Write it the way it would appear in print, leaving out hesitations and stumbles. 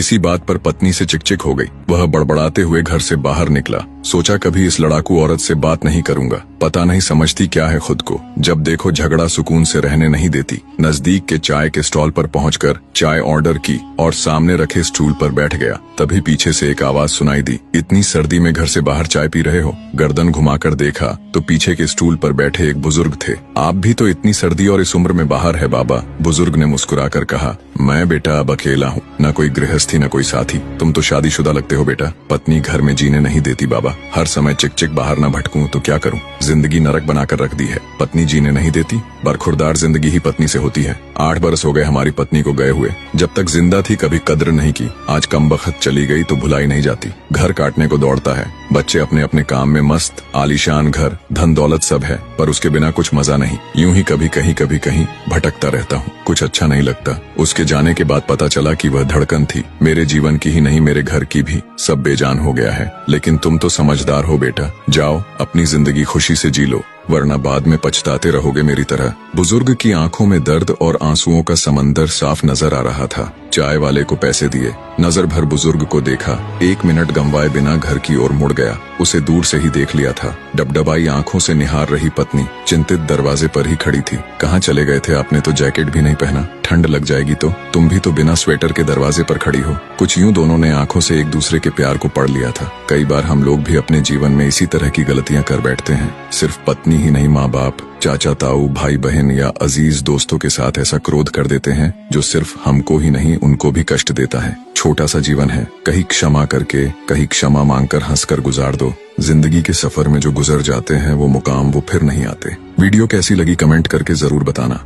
किसी बात पर पत्नी से चिकचिक हो गई। वह बड़बड़ाते हुए घर से बाहर निकला। सोचा कभी इस लड़ाकू औरत से बात नहीं करूंगा, पता नहीं समझती क्या है खुद को। जब देखो झगड़ा सुकून से रहने नहीं देती। नजदीक के चाय के स्टॉल पर पहुंचकर चाय ऑर्डर की और सामने रखे स्टूल पर बैठ गया। तभी पीछे से एक आवाज सुनाई दी, इतनी सर्दी में घर से बाहर चाय पी रहे हो? गर्दन घुमाकर देखा तो पीछे के स्टूल पर बैठे एक बुजुर्ग थे। आप भी तो इतनी सर्दी और इस उम्र में बाहर है बाबा, बुजुर्ग ने मुस्कुराकर कहा। मैं बेटा अब अकेला हूँ, न कोई गृहस्थी न कोई साथी। तुम तो शादीशुदा लगते हो बेटा। पत्नी घर में जीने नहीं देती बाबा, हर समय चिक बाहर न भटकूं तो क्या करूं? जिंदगी नरक बनाकर रख दी है। पत्नी जीने नहीं देती, बरखुरदार जिंदगी ही पत्नी से होती है। 8 बरस हो गए हमारी पत्नी को गए हुए। जब तक जिंदा थी कभी कद्र नहीं की, आज कमबख्त चली गई तो भुलाई नहीं जाती। घर काटने को दौड़ता है। बच्चे अपने अपने काम में मस्त, आलीशान घर, धन दौलत सब है, पर उसके बिना कुछ मजा नहीं। यूं ही कभी कहीं भटकता रहता हूँ। कुछ अच्छा नहीं लगता। उसके जाने के बाद पता चला कि वह धड़कन थी, मेरे जीवन की ही नहीं मेरे घर की भी। सब बेजान हो गया है। लेकिन तुम तो समझदार हो बेटा, जाओ अपनी जिंदगी खुशी से जी लो, वरना बाद में पछताते रहोगे मेरी तरह। बुजुर्ग की आंखों में दर्द और आंसुओं का समंदर साफ नजर आ रहा था। चाय वाले को पैसे दिए, नजर भर बुजुर्ग को देखा। 1 मिनट गंवाए बिना घर की ओर मुड़ गया। उसे दूर से ही देख लिया था। डबडबाई आंखों से निहार रही पत्नी चिंतित दरवाजे पर ही खड़ी थी। कहाँ चले गए थे? आपने तो जैकेट भी नहीं पहना, ठंड लग जाएगी तो। तुम भी तो बिना स्वेटर के दरवाजे पर खड़ी हो। कुछ यूं दोनों ने आंखों से एक दूसरे के प्यार को पढ़ लिया था। कई बार हम लोग भी अपने जीवन में इसी तरह की गलतियां कर बैठते हैं। सिर्फ पत्नी ही नहीं, माँ बाप, चाचा ताऊ, भाई बहन या अजीज दोस्तों के साथ ऐसा क्रोध कर देते हैं जो सिर्फ हमको ही नहीं उनको भी कष्ट देता है। छोटा सा जीवन है, कहीं क्षमा करके कहीं क्षमा मांगकर हंसकर गुजार दो। जिंदगी के सफर में जो गुजर जाते हैं वो मुकाम वो फिर नहीं आते। वीडियो कैसी लगी कमेंट करके जरूर बताना।